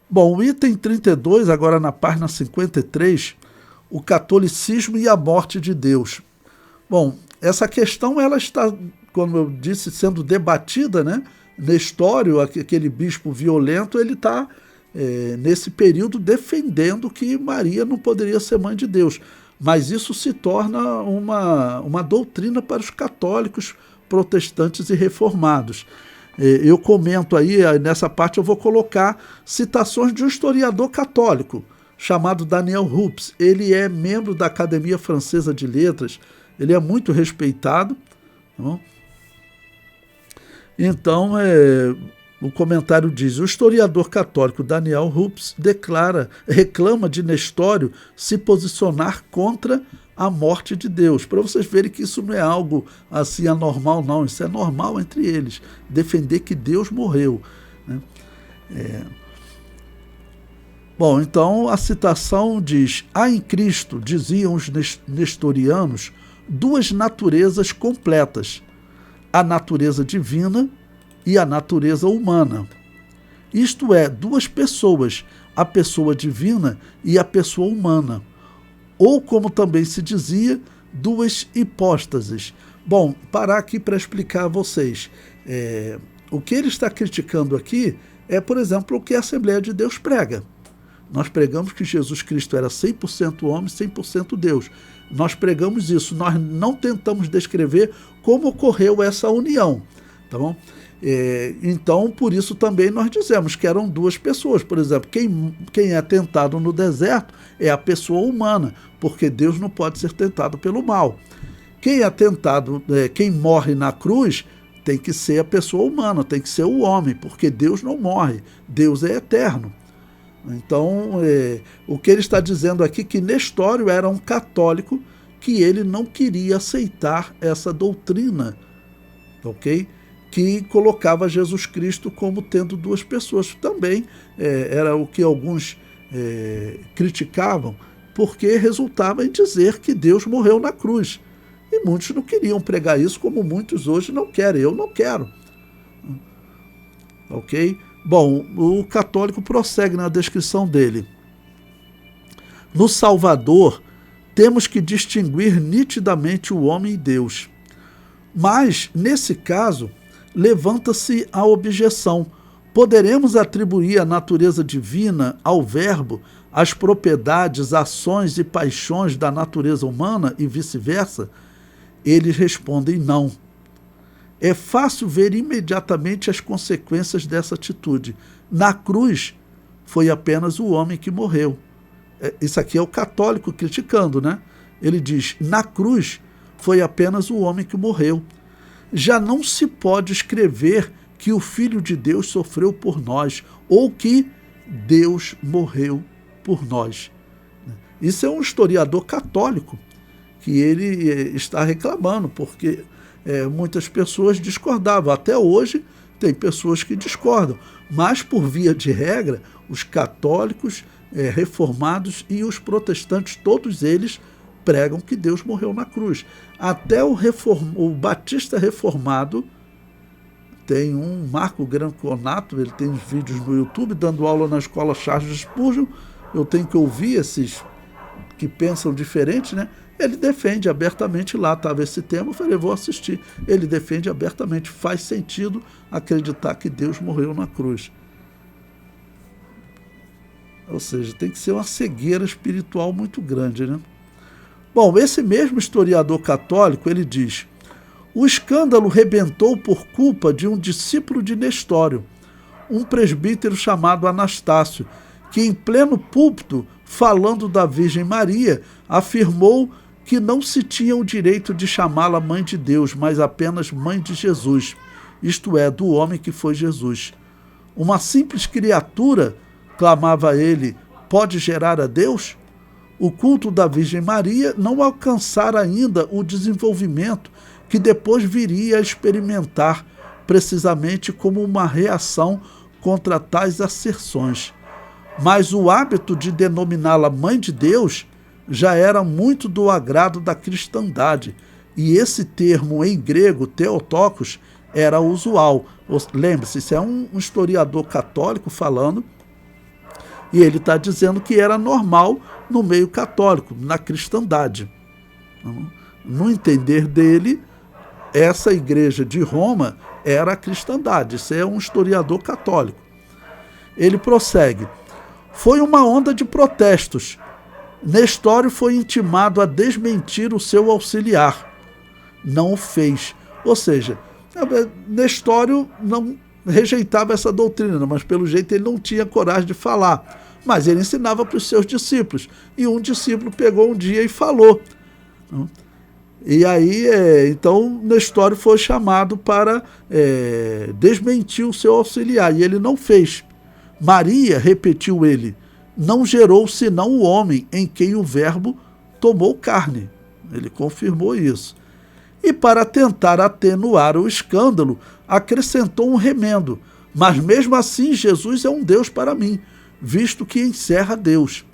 Bom, o item 32, agora na página 53, o catolicismo e a morte de Deus. Bom, essa questão ela está, como eu disse, sendo debatida, né? Nestório, aquele bispo violento, ele está, nesse período, defendendo que Maria não poderia ser mãe de Deus. Mas isso se torna uma doutrina para os católicos, protestantes e reformados. Eu comento aí, nessa parte eu vou colocar citações de um historiador católico, chamado Daniel Rups. Ele é membro da Academia Francesa de Letras, ele é muito respeitado. Tá? Então, o comentário diz: o historiador católico Daniel Rups reclama de Nestório se posicionar contra a morte de Deus. Para vocês verem que isso não é algo assim anormal, não. Isso é normal entre eles, defender que Deus morreu. Né? Bom, então a citação diz: há em Cristo, diziam os nestorianos, duas naturezas completas, a natureza divina e a natureza humana. Isto é, duas pessoas, a pessoa divina e a pessoa humana. Ou, como também se dizia, duas hipóstases. Bom, parar aqui para explicar a vocês. O que ele está criticando aqui é, por exemplo, o que a Assembleia de Deus prega. Nós pregamos que Jesus Cristo era 100% homem, 100% Deus. Nós pregamos isso, nós não tentamos descrever como ocorreu essa união, tá bom? Então, por isso também nós dizemos que eram duas pessoas. Por exemplo, quem é tentado no deserto é a pessoa humana, porque Deus não pode ser tentado pelo mal. Quem é tentado, quem morre na cruz, tem que ser a pessoa humana, tem que ser o homem, porque Deus não morre, Deus é eterno. Então, o que ele está dizendo aqui é que Nestório era um católico que ele não queria aceitar essa doutrina, ok? Que colocava Jesus Cristo como tendo duas pessoas. Também era o que alguns criticavam, porque resultava em dizer que Deus morreu na cruz. E muitos não queriam pregar isso, como muitos hoje não querem. Eu não quero. Ok? Bom, o católico prossegue na descrição dele. No Salvador, temos que distinguir nitidamente o homem e Deus. Mas, nesse caso, levanta-se a objeção: poderemos atribuir a natureza divina ao Verbo as propriedades, ações e paixões da natureza humana e vice-versa? Eles respondem não. É fácil ver imediatamente as consequências dessa atitude. Na cruz, foi apenas o homem que morreu. Isso aqui é o católico criticando, né? Ele diz: na cruz, foi apenas o homem que morreu. Já não se pode escrever que o Filho de Deus sofreu por nós, ou que Deus morreu por nós. Isso é um historiador católico que ele está reclamando, porque muitas pessoas discordavam. Até hoje tem pessoas que discordam, mas por via de regra, os católicos reformados e os protestantes, todos eles pregam que Deus morreu na cruz. Até o batista reformado, tem um Marco Granconato, ele tem vídeos no YouTube dando aula na escola Charles Spurgeon. Eu tenho que ouvir esses que pensam diferente, né? Ele defende abertamente, lá estava esse tema, eu falei, vou assistir. Ele defende abertamente, faz sentido acreditar que Deus morreu na cruz. Ou seja, tem que ser uma cegueira espiritual muito grande, né? Bom, esse mesmo historiador católico, ele diz: o escândalo rebentou por culpa de um discípulo de Nestório, um presbítero chamado Anastácio, que em pleno púlpito, falando da Virgem Maria, afirmou que não se tinha o direito de chamá-la mãe de Deus, mas apenas mãe de Jesus, isto é, do homem que foi Jesus. Uma simples criatura, clamava ele, pode gerar a Deus? O culto da Virgem Maria não alcançara ainda o desenvolvimento que depois viria a experimentar, precisamente como uma reação contra tais asserções. Mas o hábito de denominá-la Mãe de Deus já era muito do agrado da cristandade, e esse termo em grego, Theotokos, era usual. Lembre-se, isso é um historiador católico falando E ele está dizendo que era normal no meio católico, na cristandade. No entender dele, essa igreja de Roma era a cristandade. Isso é um historiador católico. Ele prossegue. Foi uma onda de protestos. Nestório foi intimado a desmentir o seu auxiliar. Não o fez. Ou seja, Nestório não rejeitava essa doutrina, mas pelo jeito ele não tinha coragem de falar. Mas ele ensinava para os seus discípulos. E um discípulo pegou um dia e falou. E aí, então, Nestório foi chamado para desmentir o seu auxiliar. E ele não fez. Maria, repetiu ele, não gerou senão o homem em quem o verbo tomou carne. Ele confirmou isso. E para tentar atenuar o escândalo, acrescentou um remendo. Mas mesmo assim, Jesus é um Deus para mim, visto que encerra Deus.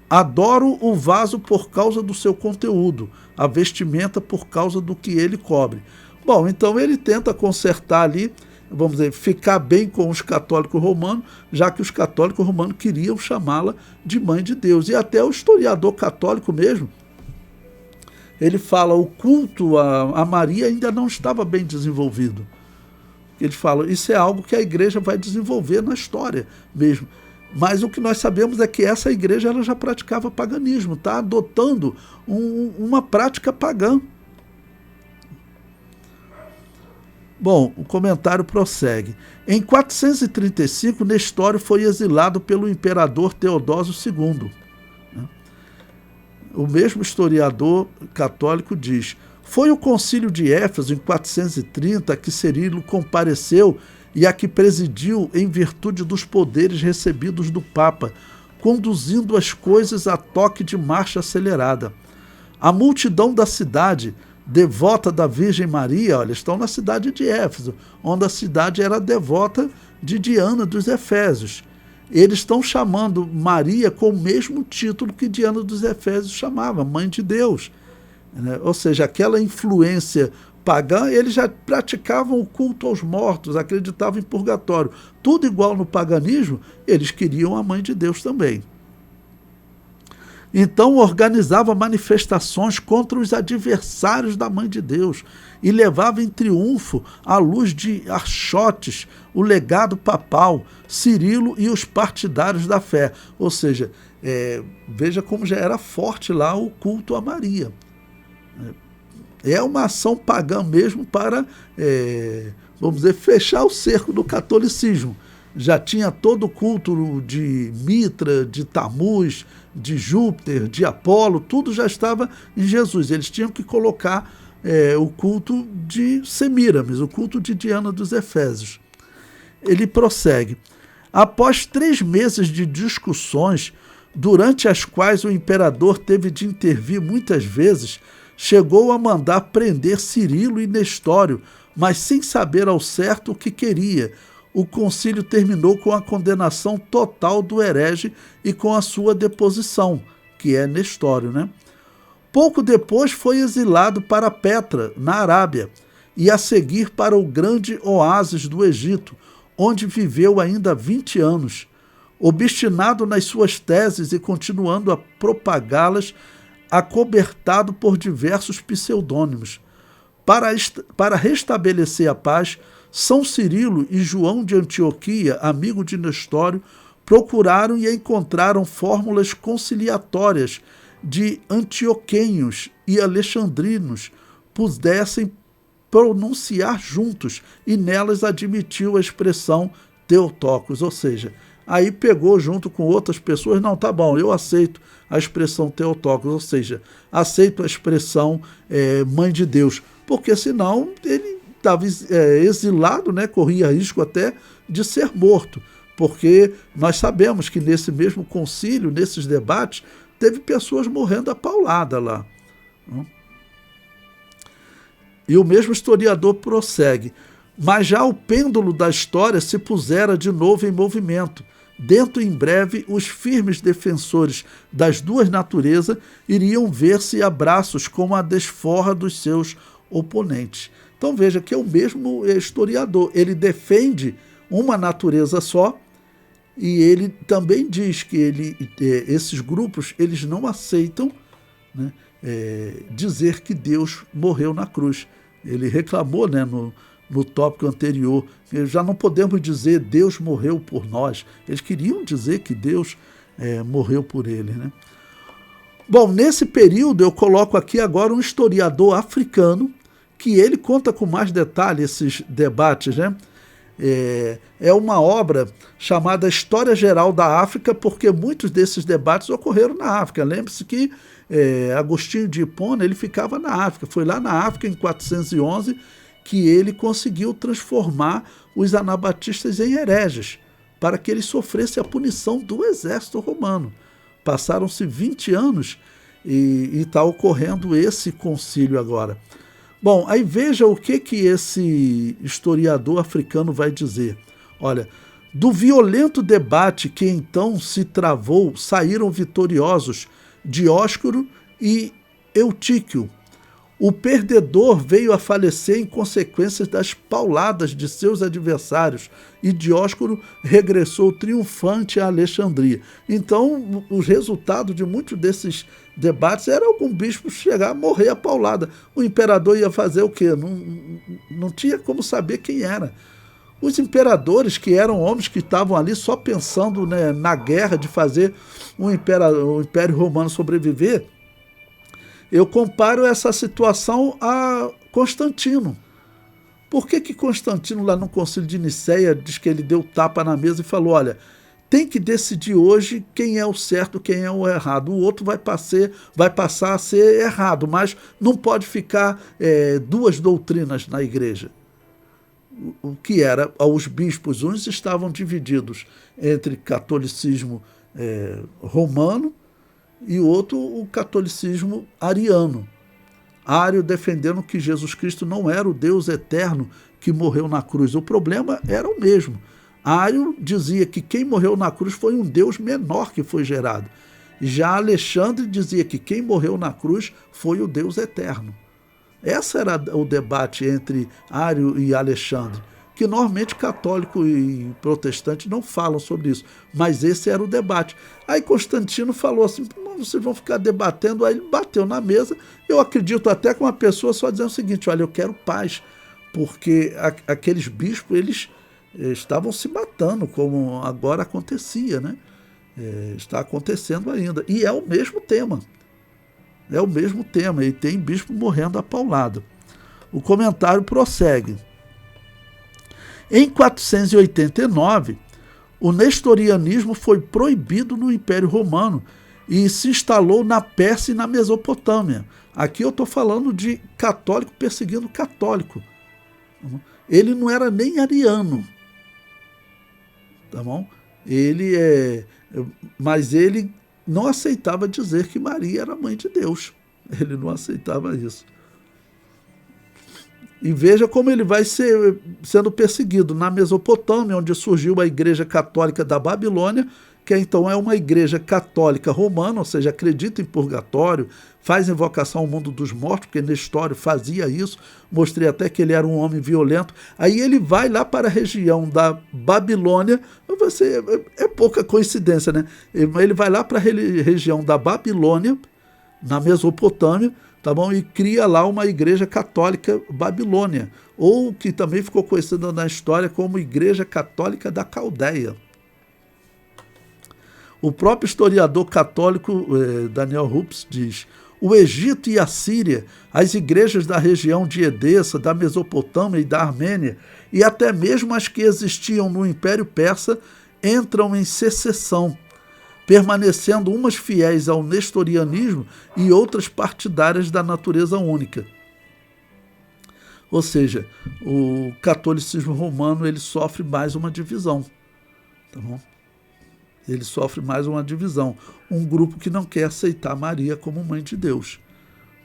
Adoro o vaso por causa do seu conteúdo, a vestimenta por causa do que ele cobre. Bom, então ele tenta consertar ali, vamos dizer, ficar bem com os católicos romanos, já que os católicos romanos queriam chamá-la de mãe de Deus. E até o historiador católico mesmo, ele fala, o culto a Maria ainda não estava bem desenvolvido. Ele fala, isso é algo que a igreja vai desenvolver na história mesmo. Mas o que nós sabemos é que essa igreja ela já praticava paganismo, está adotando uma prática pagã. Bom, o comentário prossegue. Em 435, Nestório foi exilado pelo imperador Teodósio II. O mesmo historiador católico diz, foi o concílio de Éfeso, em 430, a que Cirilo compareceu e a que presidiu em virtude dos poderes recebidos do Papa, conduzindo as coisas a toque de marcha acelerada. A multidão da cidade, devota da Virgem Maria, olha, estão na cidade de Éfeso, onde a cidade era devota de Diana dos Efésios. Eles estão chamando Maria com o mesmo título que Diana dos Efésios chamava, Mãe de Deus. Ou seja, aquela influência pagã, eles já praticavam o culto aos mortos, acreditavam em purgatório. Tudo igual no paganismo, eles queriam a Mãe de Deus também. Então organizava manifestações contra os adversários da Mãe de Deus e levava em triunfo, à luz de archotes, o legado papal, Cirilo e os partidários da fé. Ou seja, veja como já era forte lá o culto a Maria. É uma ação pagã mesmo para, vamos dizer, fechar o cerco do catolicismo. Já tinha todo o culto de Mitra, de Tamuz, de Júpiter, de Apolo, tudo já estava em Jesus. Eles tinham que colocar o culto de Semíramis, o culto de Diana dos Efésios. Ele prossegue. Após 3 meses de discussões, durante as quais o imperador teve de intervir muitas vezes, chegou a mandar prender Cirilo e Nestório, mas sem saber ao certo o que queria. O concílio terminou com a condenação total do herege e com a sua deposição, que é Nestório, né? Pouco depois foi exilado para Petra, na Arábia, e a seguir para o grande oásis do Egito, onde viveu ainda 20 anos. Obstinado nas suas teses e continuando a propagá-las, acobertado por diversos pseudônimos. Para restabelecer a paz, São Cirilo e João de Antioquia, amigo de Nestório, procuraram e encontraram fórmulas conciliatórias de antioquenhos e alexandrinos pudessem pronunciar juntos, e nelas admitiu a expressão Theotokos, ou seja, aí pegou junto com outras pessoas, não, tá bom, eu aceito a expressão Theotokos, ou seja, aceito a expressão Mãe de Deus, porque senão ele estava exilado, né, corria risco até de ser morto, porque nós sabemos que nesse mesmo concílio, nesses debates, teve pessoas morrendo a paulada lá. E o mesmo historiador prossegue, mas já o pêndulo da história se pusera de novo em movimento. Dentro em breve, os firmes defensores das duas naturezas iriam ver-se a braços com a desforra dos seus oponentes. Então veja que é o mesmo historiador, ele defende uma natureza só E ele também diz que esses grupos eles não aceitam, né, dizer que Deus morreu na cruz. Ele reclamou, né, no tópico anterior, já não podemos dizer Deus morreu por nós. Eles queriam dizer que Deus morreu por ele, né? Bom, nesse período eu coloco aqui agora um historiador africano que ele conta com mais detalhe esses debates, né? É uma obra chamada História Geral da África, porque muitos desses debates ocorreram na África. Lembre-se que Agostinho de Hipona ele ficava na África. Foi lá na África, em 411, que ele conseguiu transformar os anabatistas em hereges, para que eles sofressem a punição do exército romano. Passaram-se 20 anos e está ocorrendo esse concílio agora. Bom, aí veja o que esse historiador africano vai dizer. Olha, do violento debate que então se travou, saíram vitoriosos Dióscoro e Eutíquio. O perdedor veio a falecer em consequência das pauladas de seus adversários e Dióscoro regressou triunfante a Alexandria. Então, os resultados de muitos desses debates era algum bispo chegar a morrer a paulada. O imperador ia fazer o quê? Não tinha como saber quem era. Os imperadores, que eram homens que estavam ali só pensando, né, na guerra de fazer o Império Romano sobreviver, eu comparo essa situação a Constantino. Por que Constantino, lá no Concílio de Nicéia, diz que ele deu tapa na mesa e falou, olha, tem que decidir hoje quem é o certo, quem é o errado. O outro vai passar a ser errado, mas não pode ficar duas doutrinas na igreja. O que era, os bispos, uns estavam divididos entre catolicismo romano, e o outro, o catolicismo ariano. Ário defendendo que Jesus Cristo não era o Deus eterno que morreu na cruz. O problema era o mesmo. Ário dizia que quem morreu na cruz foi um Deus menor que foi gerado. Já Alexandre dizia que quem morreu na cruz foi o Deus eterno. Esse era o debate entre Ário e Alexandre, que normalmente católico e protestante não falam sobre isso, mas esse era o debate. Aí Constantino falou assim, vocês vão ficar debatendo, aí ele bateu na mesa, eu acredito até que uma pessoa só dizendo o seguinte, olha, eu quero paz, porque aqueles bispos, eles estavam se matando, como agora acontecia, né? Está acontecendo ainda, e é o mesmo tema, e tem bispo morrendo a paulada. O comentário prossegue. Em 489, o nestorianismo foi proibido no Império Romano e se instalou na Pérsia e na Mesopotâmia. Aqui eu estou falando de católico perseguindo católico. Ele não era nem ariano, tá bom? Mas ele não aceitava dizer que Maria era mãe de Deus. Ele não aceitava isso. E veja como ele vai sendo perseguido na Mesopotâmia, onde surgiu a Igreja Católica da Babilônia, que então é uma igreja católica romana, ou seja, acredita em purgatório, faz invocação ao mundo dos mortos, porque Nestório fazia isso, mostrei até que ele era um homem violento. Aí ele vai lá para a região da Babilônia, é pouca coincidência, né? Ele vai lá para a região da Babilônia, na Mesopotâmia, tá bom? E cria lá uma igreja católica babilônia, ou que também ficou conhecida na história como Igreja Católica da Caldeia. O próprio historiador católico Daniel Rups diz, o Egito e a Síria, as igrejas da região de Edessa, da Mesopotâmia e da Armênia, e até mesmo as que existiam no Império Persa, entram em secessão, permanecendo umas fiéis ao nestorianismo e outras partidárias da natureza única. Ou seja, o catolicismo romano ele sofre mais uma divisão. Tá bom? Ele sofre mais uma divisão. Um grupo que não quer aceitar Maria como mãe de Deus.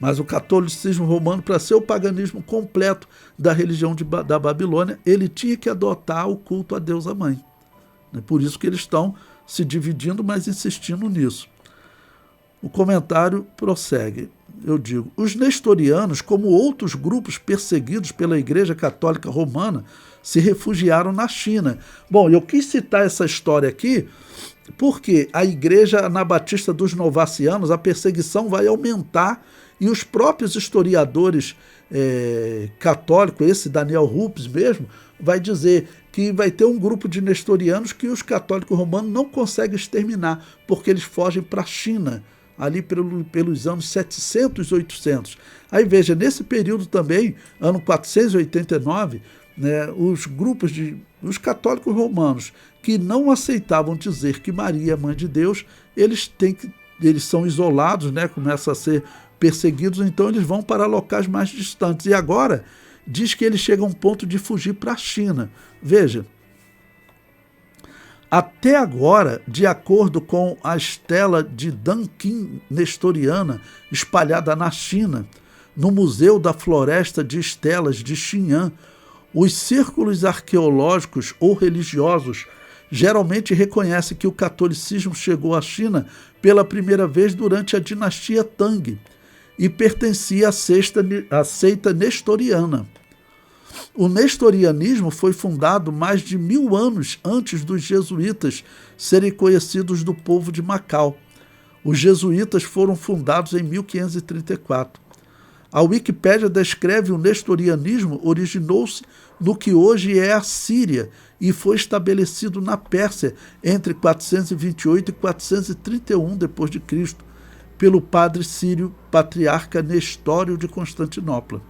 Mas o catolicismo romano, para ser o paganismo completo da religião da Babilônia, ele tinha que adotar o culto a deusa mãe. É por isso que eles estão se dividindo, mas insistindo nisso. O comentário prossegue. eu digo, os nestorianos, como outros grupos perseguidos pela Igreja Católica Romana, se refugiaram na China. Bom, eu quis citar essa história aqui porque a Igreja Anabatista dos Novacianos, a perseguição vai aumentar e os próprios historiadores católicos, esse Daniel Rupes mesmo, vai dizer que vai ter um grupo de nestorianos que os católicos romanos não conseguem exterminar, porque eles fogem para a China, ali pelos anos 700 e 800. Aí veja, nesse período também, ano 489, né, os católicos romanos que não aceitavam dizer que Maria é mãe de Deus, eles são isolados, né, começam a ser perseguidos, então eles vão para locais mais distantes. E agora diz que eles chegam a um ponto de fugir para a China. Veja, até agora, de acordo com a estela de Danqing nestoriana espalhada na China, no Museu da Floresta de Estelas de Xin'an, os círculos arqueológicos ou religiosos geralmente reconhecem que o catolicismo chegou à China pela primeira vez durante a dinastia Tang e pertencia à seita nestoriana. O nestorianismo foi fundado mais de 1000 anos antes dos jesuítas serem conhecidos do povo de Macau. Os jesuítas foram fundados em 1534. A Wikipédia descreve o nestorianismo originou-se no que hoje é a Síria e foi estabelecido na Pérsia entre 428 e 431 d.C., pelo padre sírio patriarca Nestório de Constantinopla.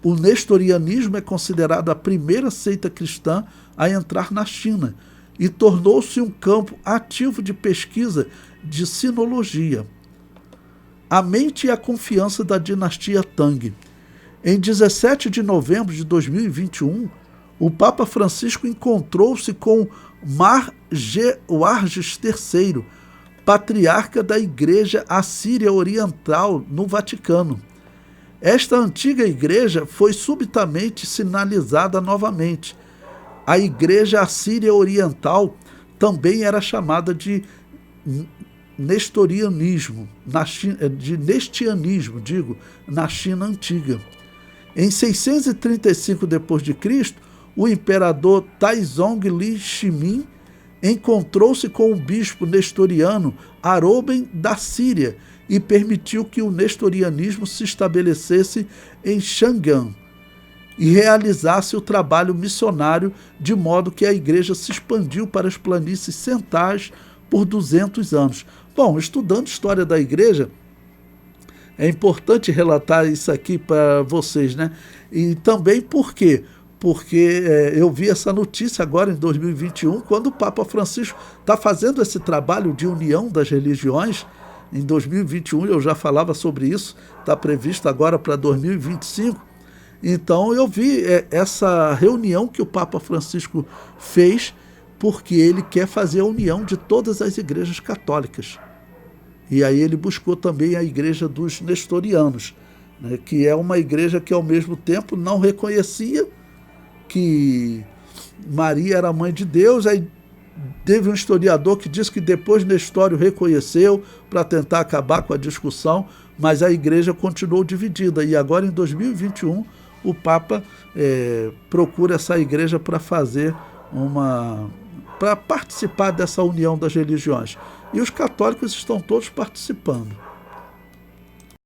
O nestorianismo é considerado a primeira seita cristã a entrar na China e tornou-se um campo ativo de pesquisa de sinologia. A mente e a confiança da dinastia Tang. Em 17 de novembro de 2021, o Papa Francisco encontrou-se com Mar Georges III, patriarca da Igreja Assíria Oriental no Vaticano. Esta antiga igreja foi subitamente sinalizada novamente. A Igreja Assíria Oriental também era chamada de nestorianismo, na China antiga. Em 635 d.C., o imperador Taizong Li Shimin encontrou-se com o bispo nestoriano Aroben da Síria e permitiu que o nestorianismo se estabelecesse em Chang'an e realizasse o trabalho missionário, de modo que a igreja se expandiu para as planícies centrais por 200 anos. Bom, estudando história da igreja, é importante relatar isso aqui para vocês, né? E também por quê? Porque eu vi essa notícia agora em 2021, quando o Papa Francisco está fazendo esse trabalho de união das religiões. Em 2021 eu já falava sobre isso, está previsto agora para 2025. Então eu vi essa reunião que o Papa Francisco fez, porque ele quer fazer a união de todas as igrejas católicas. E aí ele buscou também a igreja dos nestorianos, né, que é uma igreja que ao mesmo tempo não reconhecia que Maria era mãe de Deus. Aí teve um historiador que disse que depois Nestório reconheceu para tentar acabar com a discussão, mas a igreja continuou dividida. E agora em 2021 o Papa procura essa igreja para participar dessa união das religiões. E os católicos estão todos participando.